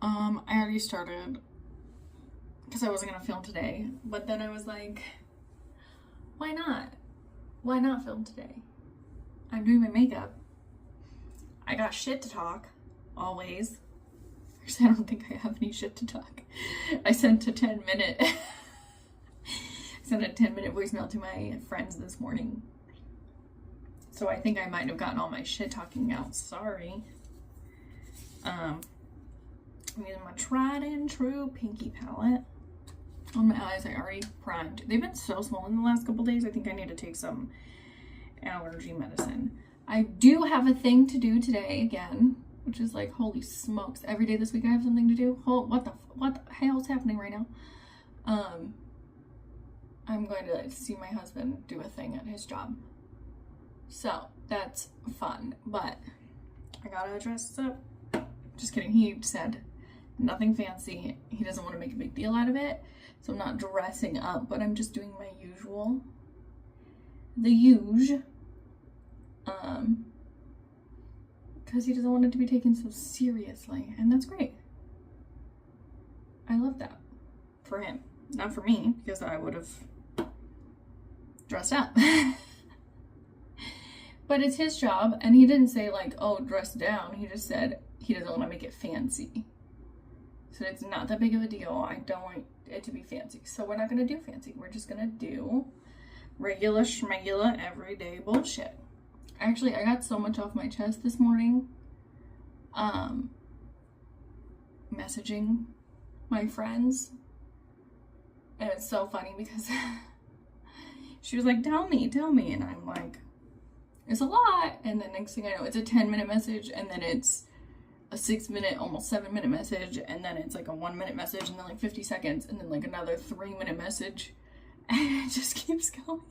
I already started because I wasn't gonna film today, but then I was like, why not? Why not film today? I'm doing my makeup. I got shit to talk, always. Actually, I don't think I have any shit to talk. I sent a 10-minute voicemail to my friends this morning. So I think I might have gotten all my shit talking out. Sorry. I'm using my tried and true Pinky palette. On my eyes, I already primed. They've been so swollen the last couple days. I think I need to take some allergy medicine. I do have a thing to do today again, which is like, holy smokes. Every day this week I have something to do. What the hell's happening right now? I'm going to see my husband do a thing at his job. So that's fun, but I gotta dress up. Just kidding. He said nothing fancy. He doesn't want to make a big deal out of it. So I'm not dressing up, but I'm just doing my usual. The huge. Because he doesn't want it to be taken so seriously. And that's great. I love that. For him. Not for me, because I would have dressed up. But it's his job, and he didn't say like, oh, dress down. He just said he doesn't want to make it fancy. So it's not that big of a deal. I don't want it to be fancy. So we're not going to do fancy. We're just going to do regular schmegular everyday bullshit. Actually, I got so much off my chest this morning. Messaging my friends. And it's so funny because she was like, tell me. And I'm like, it's a lot. And the next thing I know, it's a 10-minute message. And then it's a 6-minute, almost 7-minute message. And then it's like a 1-minute message. And then like 50 seconds. And then like another 3-minute message. And it just keeps going.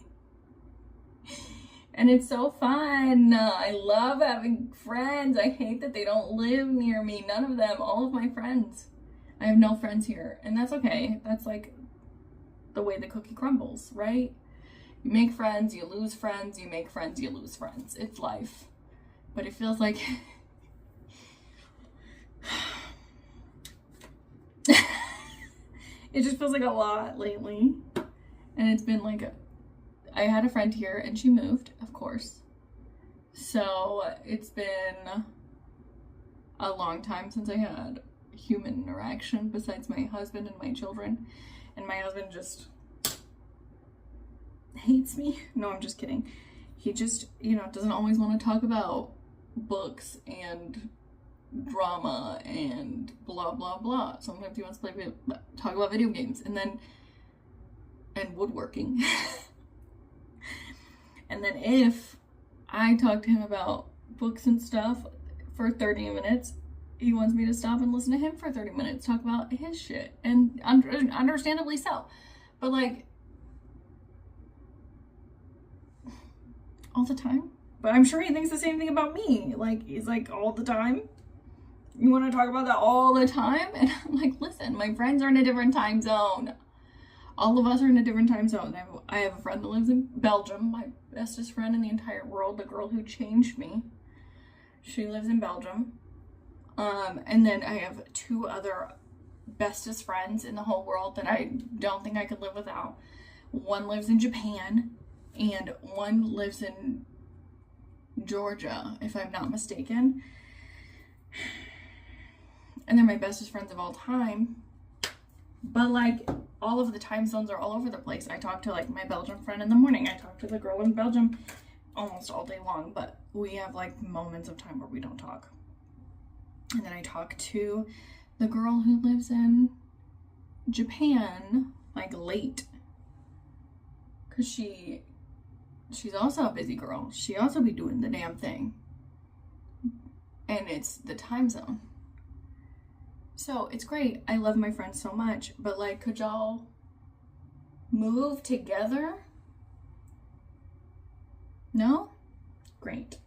And it's so fun. I love having friends. I hate that they don't live near me. None of them. All of my friends. I have no friends here. And that's okay. That's like the way the cookie crumbles, right? You make friends, you lose friends. You make friends, you lose friends. It's life. But it feels like... it just feels like a lot lately. And it's been like... I had a friend here and she moved, of course. So it's been a long time since I had human interaction besides my husband and my children. And my husband just hates me. No, I'm just kidding. He just, doesn't always want to talk about books and drama and blah, blah, blah. Sometimes he wants to talk about video games and woodworking. And then if I talk to him about books and stuff for 30 minutes, he wants me to stop and listen to him for 30 minutes, talk about his shit. And understandably so. But like, all the time. But I'm sure he thinks the same thing about me. Like, he's like, all the time? You want to talk about that all the time? And I'm like, listen, my friends are in a different time zone. All of us are in a different time zone. I have a friend that lives in Belgium, my bestest friend in the entire world, the girl who changed me. She lives in Belgium. And then I have 2 other bestest friends in the whole world that I don't think I could live without. One lives in Japan, and one lives in Georgia, if I'm not mistaken. And they're my bestest friends of all time. But like, all of the time zones are all over the place. I talk to like my Belgian friend in the morning. I talk to the girl in Belgium almost all day long, but we have like moments of time where we don't talk. And then I talk to the girl who lives in Japan like late. Cause she's also a busy girl. She also be doing the damn thing. And it's the time zone. So it's great. I love my friends so much. But like, could y'all move together? No? Great.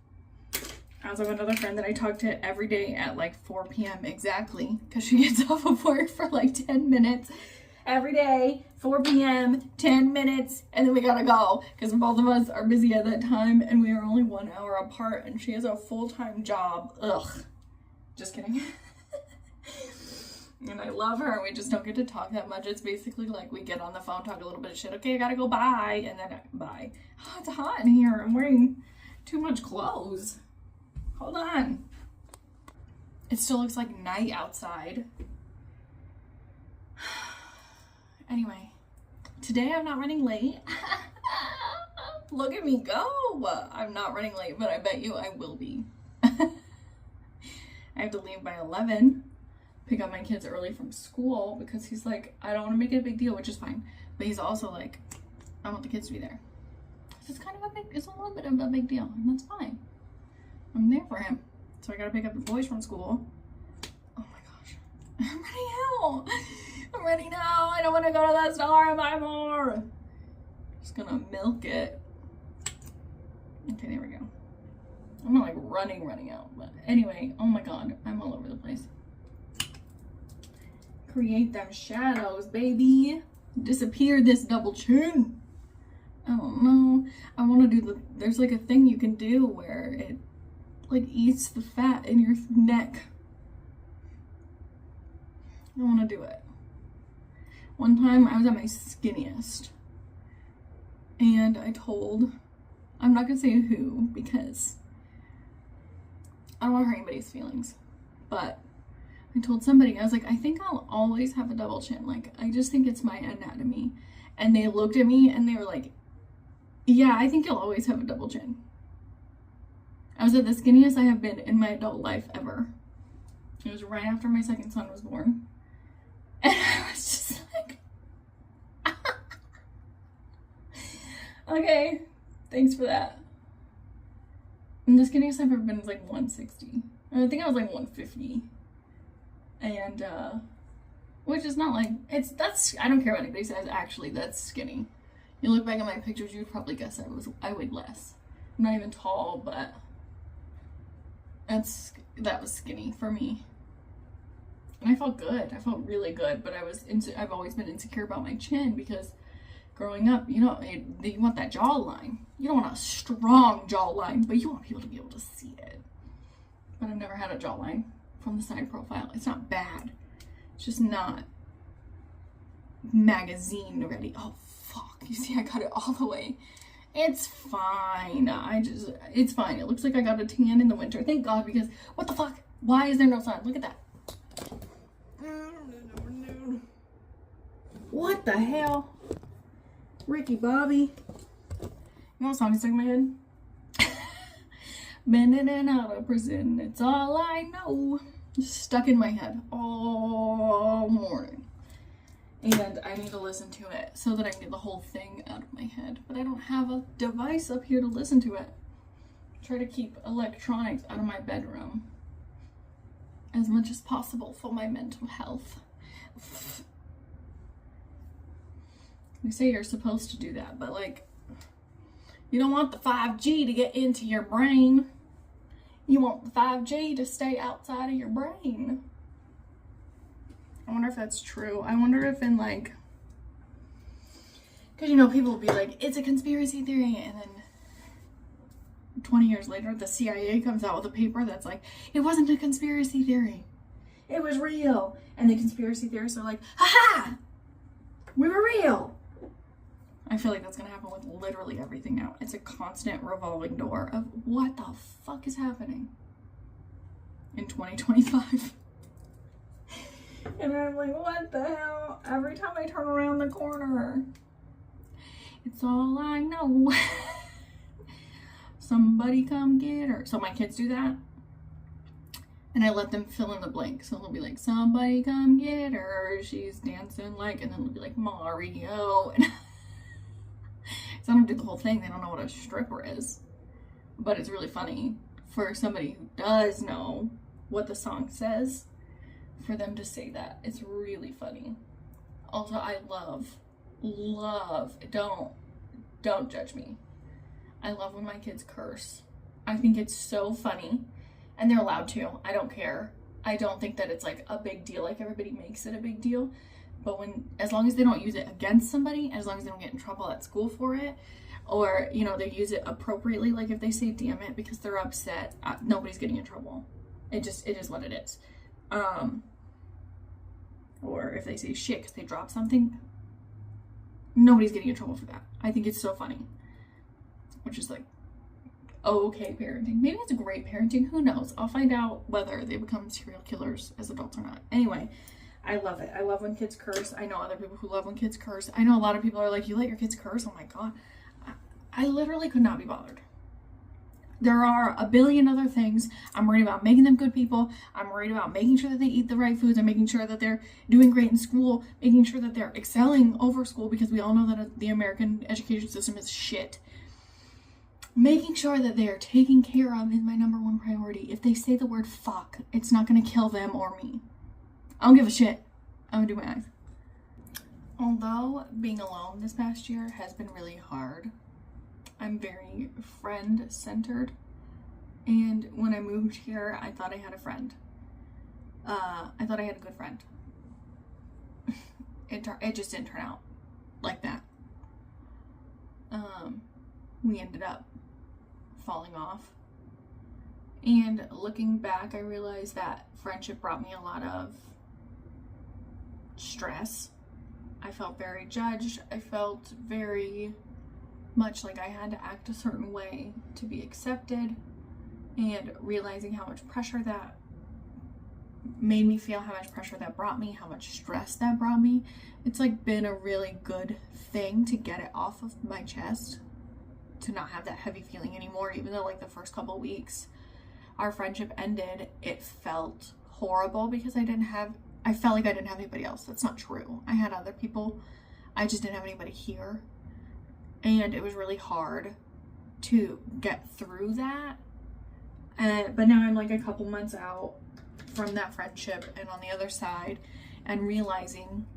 I also have another friend that I talk to every day at like 4 p.m. exactly. Because she gets off of work for like 10 minutes. Every day, 4 p.m., 10 minutes, and then we gotta go. Because both of us are busy at that time. And we are only 1 hour apart. And she has a full-time job. Ugh. Just kidding. and I love her. We just don't get to talk that much. It's basically like we get on the phone, talk a little bit of shit. Okay, I gotta go, bye. And then bye. Oh, it's hot in here. I'm wearing too much clothes. Hold on. It still looks like night outside. Anyway, today I'm not running late. Look at me go. I'm not running late, but I bet you I will be. I have to leave by 11, pick up my kids early from school because he's like, I don't want to make it a big deal, which is fine. But he's also like, I want the kids to be there. It's kind of it's a little bit of a big deal, and that's fine. I'm there for him. So I gotta pick up the boys from school. Oh my gosh. I'm ready now. I'm ready now. I don't want to go to that store and buy more. Just gonna milk it. Okay, there we go. I'm not like running out, but anyway, oh my god, I'm all over the place. Create them shadows, baby. Disappear this double chin. I don't know. I want to do there's like a thing you can do where it like eats the fat in your neck. I want to do it. One time I was at my skinniest and I'm not gonna say who because I don't want to hurt anybody's feelings, but I told somebody, I was like, I think I'll always have a double chin. Like, I just think it's my anatomy. And they looked at me and they were like, yeah, I think you'll always have a double chin. I was at the skinniest I have been in my adult life ever. It was right after my second son was born. And I was just like, okay, thanks for that. And the skinniest I've ever been was like 160. I think I was like 150. And, which is not like, I don't care what anybody says, actually, that's skinny. You look back at my pictures, you would probably guess I weighed less. I'm not even tall, but that was skinny for me. And I felt good. I felt really good, but I've always been insecure about my chin because growing up, you want that jawline. You don't want a strong jawline, but you want people to be able to see it. But I've never had a jawline from the side profile. It's not bad. It's just not magazine ready. Oh, fuck. You see, I got it all the way. It's fine. It's fine. It looks like I got a tan in the winter. Thank God, because what the fuck? Why is there no sun? Look at that. What the hell? Ricky Bobby. You know what song is stuck in my head? Been in and out of prison, it's all I know. Just stuck in my head all morning. And I need to listen to it so that I can get the whole thing out of my head. But I don't have a device up here to listen to it. Try to keep electronics out of my bedroom as much as possible for my mental health. They say you're supposed to do that, but like, you don't want the 5G to get into your brain. You want the 5G to stay outside of your brain. I wonder if that's true. I wonder if in like, because people will be like, it's a conspiracy theory, and then 20 years later, the CIA comes out with a paper that's like, it wasn't a conspiracy theory. It was real. And the conspiracy theorists are like, ha-ha! We were real. I feel like that's going to happen with literally everything now. It's a constant revolving door of what the fuck is happening in 2025. And I'm like, what the hell? Every time I turn around the corner, it's all I know. Somebody come get her. So my kids do that. And I let them fill in the blank. So they'll be like, somebody come get her. She's dancing like, and then they'll be like, Mario. And so I don't do the whole thing. They don't know what a stripper is. But it's really funny for somebody who does know what the song says, for them to say that. It's really funny. Also, I love, don't judge me. I love when my kids curse. I think it's so funny. And they're allowed to. I don't care. I don't think that it's like a big deal, like everybody makes it a big deal. But as long as they don't use it against somebody, as long as they don't get in trouble at school for it, or, they use it appropriately, like if they say damn it because they're upset, nobody's getting in trouble. It is what it is. or if they say shit because they drop something, nobody's getting in trouble for that. I think it's so funny. Which is like, okay parenting. Maybe it's great parenting. Who knows? I'll find out whether they become serial killers as adults or not. Anyway, I love it. I love when kids curse. I know other people who love when kids curse. I know a lot of people are like, you let your kids curse? Oh my God. I literally could not be bothered. There are a billion other things. I'm worried about making them good people. I'm worried about making sure that they eat the right foods. I'm making sure that they're doing great in school, making sure that they're excelling over school, because we all know that the American education system is shit. Making sure that they are taken care of is my number one priority. If they say the word fuck, it's not going to kill them or me. I don't give a shit. I'm going to do my eyes. Although being alone this past year has been really hard, I'm very friend-centered, and when I moved here, I thought I had a friend. I thought I had a good friend. It just didn't turn out like that. We ended up falling off, and looking back, I realized that friendship brought me a lot of stress. I felt very judged. I felt very much like I had to act a certain way to be accepted, and realizing how much pressure that made me feel, how much pressure that brought me, how much stress that brought me. It's like been a really good thing to get it off of my chest, to not have that heavy feeling anymore. Even though like the first couple weeks our friendship ended, it felt horrible because I felt like I didn't have anybody else. That's not true. I had other people. I just didn't have anybody here. And it was really hard to get through that. But now I'm like a couple months out from that friendship and on the other side, and realizing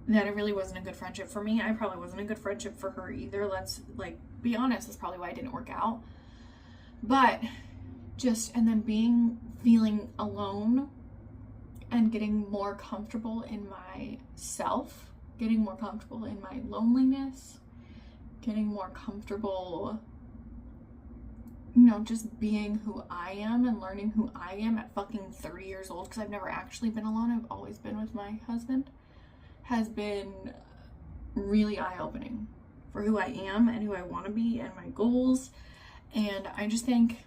that it really wasn't a good friendship for me. I probably wasn't a good friendship for her either. Let's like be honest. That's probably why it didn't work out. But and then feeling alone and getting more comfortable in myself, getting more comfortable in my loneliness, getting more comfortable, just being who I am and learning who I am at fucking 30 years old, because I've never actually been alone. I've always been with my husband, has been really eye-opening for who I am and who I want to be and my goals. And I just think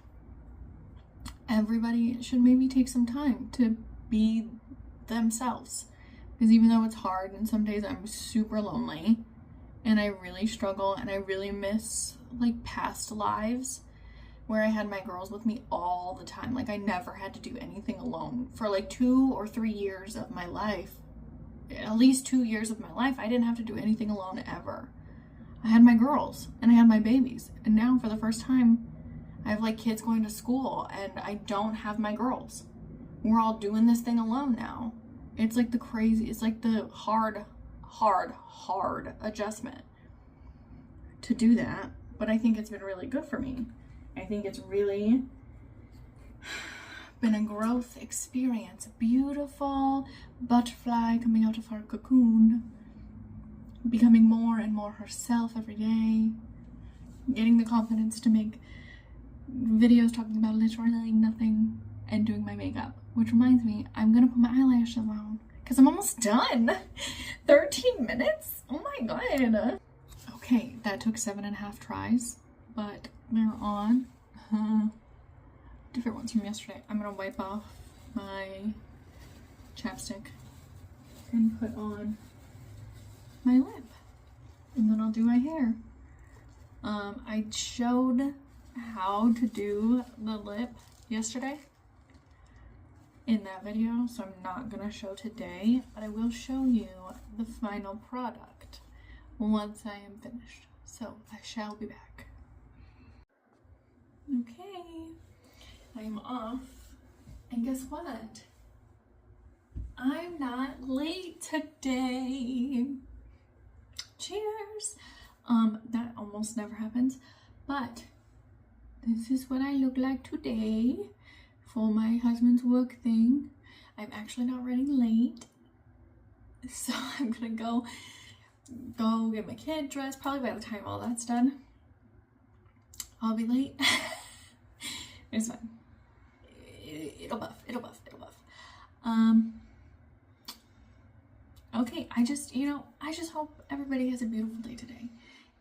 everybody should maybe take some time to be themselves, because even though it's hard and some days I'm super lonely and I really struggle and I really miss like past lives where I had my girls with me all the time. Like I never had to do anything alone for like 2 or 3 years of my life. At least 2 years of my life, I didn't have to do anything alone ever. I had my girls and I had my babies. And now for the first time, I have like kids going to school and I don't have my girls. We're all doing this thing alone now. It's like the hard adjustment to do that. But I think it's been really good for me. I think it's really been a growth experience. A beautiful butterfly coming out of her cocoon, becoming more and more herself every day, getting the confidence to make videos talking about literally nothing and doing my makeup. Which reminds me, I'm gonna put my eyelashes on because I'm almost done. 13 minutes? Oh my god. Okay, that took 7.5 tries, but they're on. Different ones from yesterday. I'm gonna wipe off my chapstick and put on my lip, and then I'll do my hair. I showed how to do the lip yesterday in that video, so I'm not gonna show today, but I will show you the final product once I am finished. So I shall be back. Okay, I am off, and guess what? I'm not late today. Cheers. That almost never happens, but this is what I look like today for my husband's work thing. I'm actually not running late, so I'm gonna go get my kid dressed. Probably by the time all that's done, I'll be late. It's fine. It'll buff. Okay, I just hope everybody has a beautiful day today.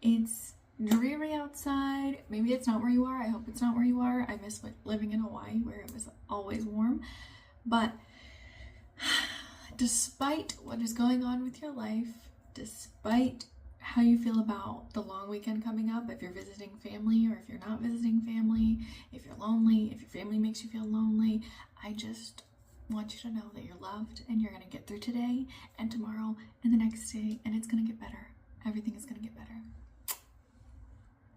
It's dreary outside. Maybe it's not where you are. I hope it's not where you are. I miss living in Hawaii where it was always warm. But despite what is going on with your life, despite how you feel about the long weekend coming up, if you're visiting family or if you're not visiting family, if you're lonely, if your family makes you feel lonely, I just want you to know that you're loved and you're going to get through today and tomorrow and the next day, and it's going to get better. Everything is going to get better.